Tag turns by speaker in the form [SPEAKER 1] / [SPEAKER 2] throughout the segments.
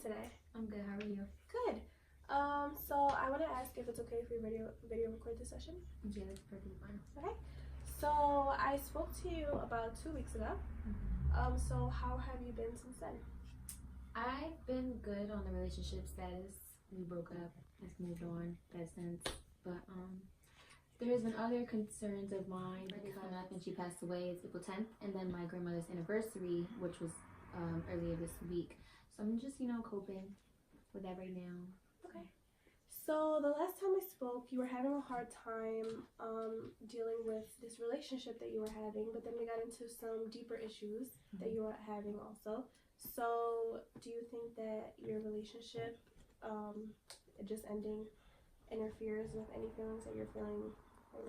[SPEAKER 1] today?
[SPEAKER 2] I'm good. How are you?
[SPEAKER 1] Good. So I want to ask if it's okay if we video record this session.
[SPEAKER 2] Yeah, that's perfectly fine.
[SPEAKER 1] Okay. So I spoke to you about 2 weeks ago. So how have you been since then?
[SPEAKER 2] I've been good on the relationship status. We broke up. It's moved on since. But there has been other concerns of mine coming up, and she passed away. It's April 10th, and then my grandmother's anniversary, which was earlier this week. So I'm just coping with that right now.
[SPEAKER 1] Okay. So the last time we spoke, you were having a hard time dealing with this relationship that you were having, but then we got into some deeper issues that you were having also. So do you think that your relationship just ending interferes with any feelings that you're feeling right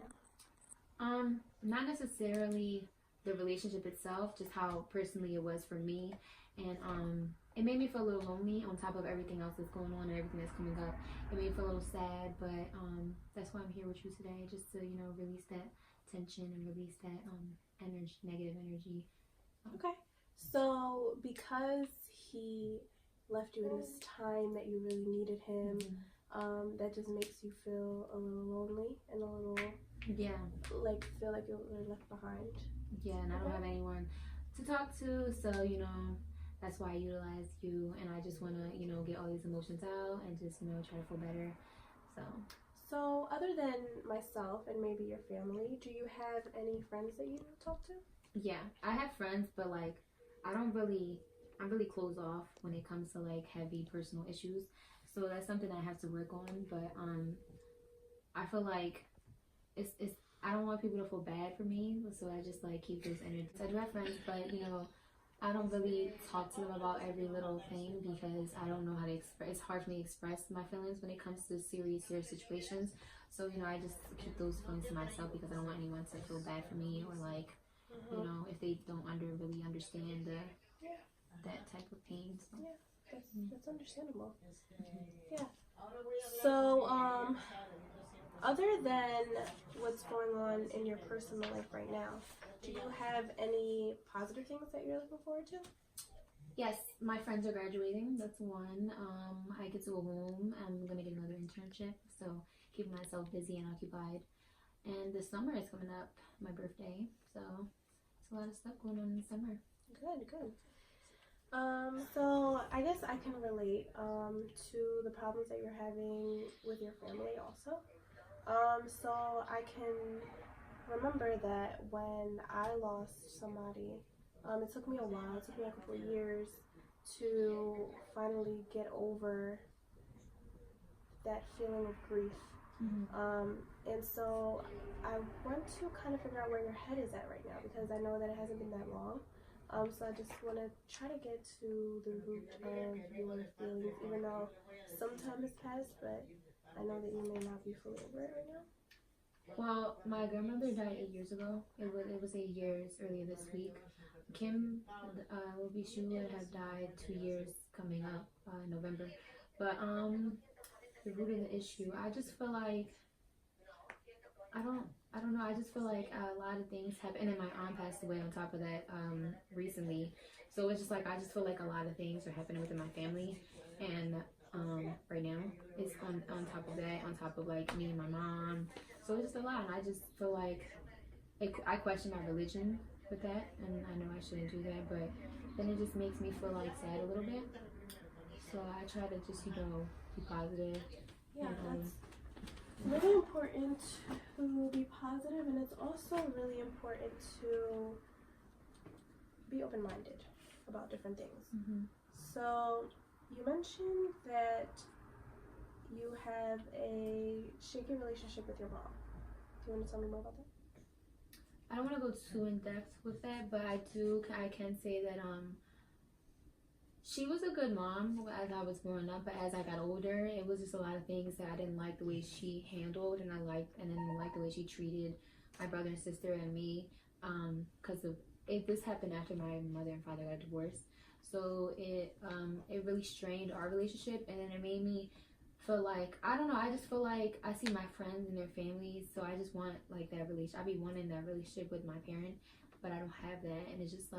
[SPEAKER 1] now?
[SPEAKER 2] Not necessarily the relationship itself, just how personally it was for me. And it made me feel a little lonely on top of everything else that's going on and everything that's coming up. It made me feel a little sad, but that's why I'm here with you today, just to release that tension and release that negative energy.
[SPEAKER 1] Okay. So because he left you in this time that you really needed him, that just makes you feel a little lonely and a little feel like you were left behind.
[SPEAKER 2] Yeah, and I don't have anyone to talk to, so that's why I utilize you, and I just want to get all these emotions out and just try to feel better.
[SPEAKER 1] So other than myself and maybe your family, do you have any friends that you talk to?
[SPEAKER 2] Yeah, I have friends, but I'm really closed off when it comes to heavy personal issues. So that's something I have to work on. But I feel like it's I don't want people to feel bad for me, so I just keep this energy. I do have friends, but I don't really talk to them about every little thing because I don't know how to express. It's hard for me to express my feelings when it comes to serious situations. So I just keep those feelings to myself because I don't want anyone to feel bad for me or if they don't really understand that type of pain. So.
[SPEAKER 1] Yeah, that's understandable. Yeah. So other than what's going on in your personal life right now, do you have any positive things that you're looking forward to?
[SPEAKER 2] Yes, my friends are graduating. That's one. I get to go home. I'm gonna get another internship, so keeping myself busy and occupied. And the summer is coming up, my birthday, so it's a lot of stuff going on in the summer.
[SPEAKER 1] Good. So I guess I can relate to the problems that you're having with your family also. So I can remember that when I lost somebody, it took me a while. It took me a couple of years to finally get over that feeling of grief. And so I want to kind of figure out where your head is at right now because I know that it hasn't been that long. So I just want to try to get to the root of your feelings, even though some time has passed, but I know that you may not be fully over it right now.
[SPEAKER 2] Well, my grandmother died 8 years ago. It was 8 years earlier this week. Kim she would have died 2 years coming up in November. But the root of the issue, I just feel like I don't know. I just feel like a lot of things happen, and then my aunt passed away on top of that recently. So it's just I just feel like a lot of things are happening within my family, and right now it's on top of that, on top of me and my mom. So it's just a lot, and I just feel like I question my religion with that, and I know I shouldn't do that, but then it just makes me feel sad a little bit. So I try to just be positive.
[SPEAKER 1] Yeah, that's really important to be positive, and it's also really important to be open-minded about different things. So you mentioned that you have a shaky relationship with your mom. Do you want to tell me more about that?
[SPEAKER 2] I don't want to go too in depth with that, but I can say that she was a good mom as I was growing up, but as I got older, it was just a lot of things that I didn't like the way she handled, and I didn't like the way she treated my brother and sister and me, because this happened after my mother and father got divorced. So it really strained our relationship, and then it made me feel I don't know, I just feel I see my friends and their families, so I just want that relationship. I be wanting that relationship with my parent, but I don't have that, and it's just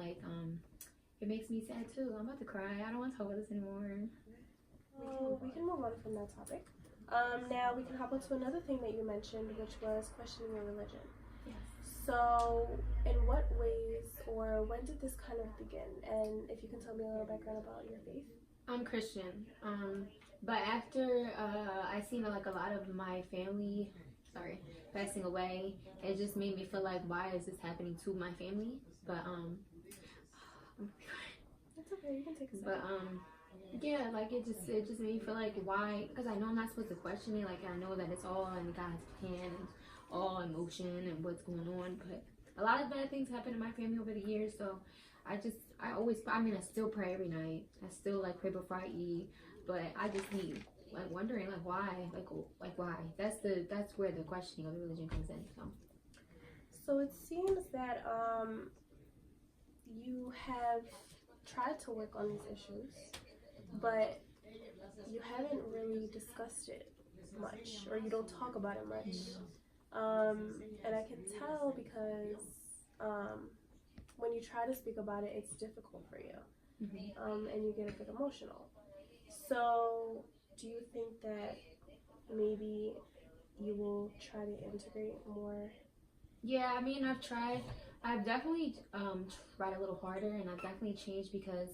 [SPEAKER 2] it makes me sad too. I'm about to cry. I don't want to talk about this anymore.
[SPEAKER 1] we can move on from that topic. Now we can hop onto another thing that you mentioned, which was questioning your religion.
[SPEAKER 2] Yes.
[SPEAKER 1] So, in what ways or when did this kind of begin? And if you can tell me a little background about your faith.
[SPEAKER 2] I'm Christian. But after I seen like a lot of my family, passing away, it just made me feel like, why is this happening to my family? But
[SPEAKER 1] It's okay. You can take a second.
[SPEAKER 2] But yeah, like it just made me feel like, why? Because I know I'm not supposed to question it. Like, I know that it's all in God's hand and all emotion and what's going on. But a lot of bad things happen in my family over the years. So I still pray every night. I still like pray before I eat. But I just need like wondering like why, like why. That's where the questioning of the religion comes in.
[SPEAKER 1] So it seems that you have tried to work on these issues, but you haven't really discussed it much, or you don't talk about it much. And I can tell because when you try to speak about it, it's difficult for you, and you get a bit emotional. So do you think that maybe you will try to integrate more?
[SPEAKER 2] Yeah, I mean, I've definitely tried a little harder, and I've definitely changed, because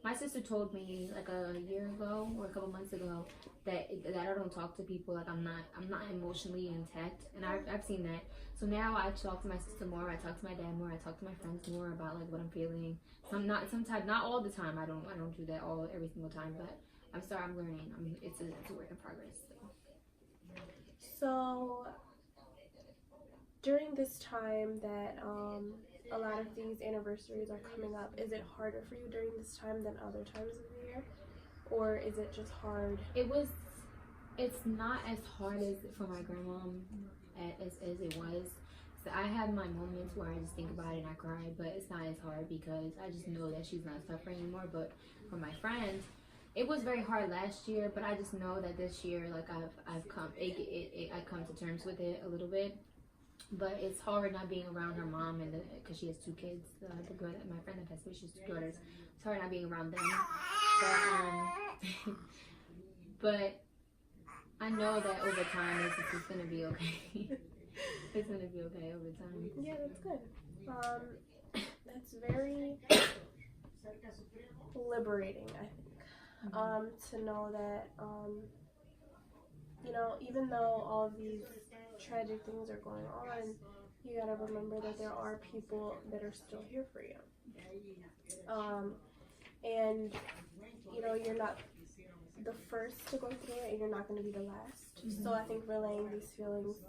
[SPEAKER 2] my sister told me like a year ago or a couple months ago that I don't talk to people, like I'm not emotionally intact, and I've seen that. So now I talk to my sister more, I talk to my dad more, I talk to my friends more about like what I'm feeling. Sometimes not all the time. I don't do that every single time, but I'm learning. I mean, it's a work in progress.
[SPEAKER 1] So during this time that a lot of these anniversaries are coming up, is it harder for you during this time than other times of the year? Or is it just hard?
[SPEAKER 2] It's not as hard as for my grandma as it was. So I have my moments where I just think about it and I cry, but it's not as hard because I just know that she's not suffering anymore. But for my friends, it was very hard last year, but I just know that this year, like I come to terms with it a little bit. But it's hard not being around her mom, and because she has two kids. The girl that my friend that passed away, she has two daughters. It's hard not being around them. But but I know that over time it's gonna be okay. It's gonna be okay over time.
[SPEAKER 1] Yeah, that's good. That's very liberating, I think. To know that even though all of these tragic things are going on, you gotta remember that there are people that are still here for you. And you're not the first to go through it, and you're not going to be the last. So I think relaying these feelings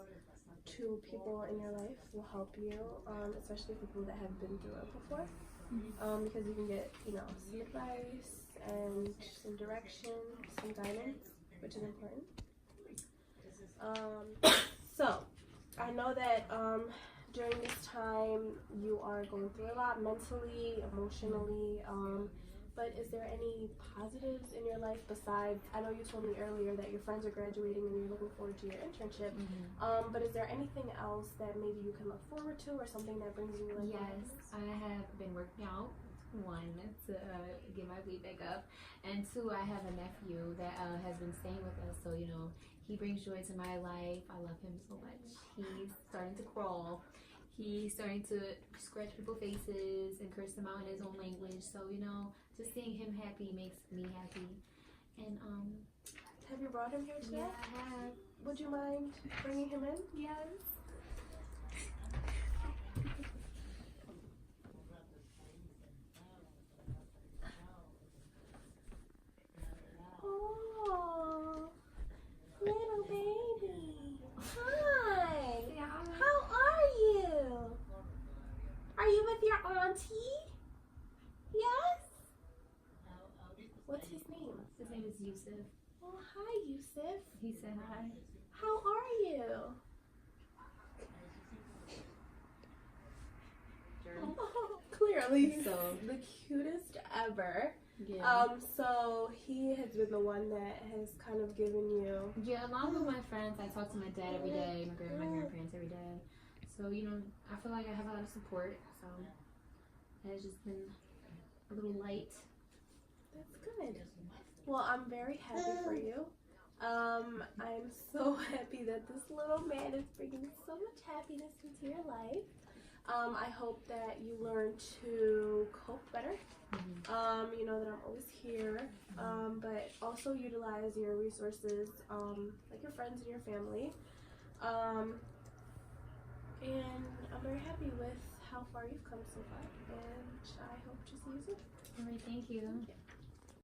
[SPEAKER 1] to people in your life will help you, especially people that have been through it before, because you can get some advice and some direction, some guidance, which is important. So I know that during this time you are going through a lot mentally, emotionally, but is there any positives in your life besides, I know you told me earlier that your friends are graduating and you're looking forward to your internship, but is there anything else that maybe you can look forward to, or something that brings you like
[SPEAKER 2] Yes, I have been working out. One, to get my weight back up, and two, I have a nephew that has been staying with us, so he brings joy to my life. I love him so much. He's starting to crawl. He's starting to scratch people's faces and curse them out in his own language. So just seeing him happy makes me happy. And
[SPEAKER 1] have you brought him here today?
[SPEAKER 2] Yeah, I have.
[SPEAKER 1] Would you mind bringing him in?
[SPEAKER 2] Yes.
[SPEAKER 1] Oh, little baby. Hi.
[SPEAKER 2] Yeah.
[SPEAKER 1] How are you? Are you with your auntie? Yes? What's his name?
[SPEAKER 2] His name is Yusuf.
[SPEAKER 1] Oh, hi, Yusuf.
[SPEAKER 2] He said hi.
[SPEAKER 1] How are you? Oh, clearly,
[SPEAKER 2] So
[SPEAKER 1] the cutest ever.
[SPEAKER 2] yeah.
[SPEAKER 1] So he has been the one that has kind of given you.
[SPEAKER 2] Yeah, along with my friends, I talk to my dad every day, my grandparents every day. So, I feel like I have a lot of support. So, it has just been a little light.
[SPEAKER 1] That's good. Well, I'm very happy for you. I'm so happy that this little man is bringing so much happiness into your life. I hope that you learn to cope better. You know that I'm always here, but also utilize your resources, like your friends and your family. And I'm very happy with how far you've come so far, and I hope to see you soon.
[SPEAKER 2] All right, thank you.
[SPEAKER 1] Thank you.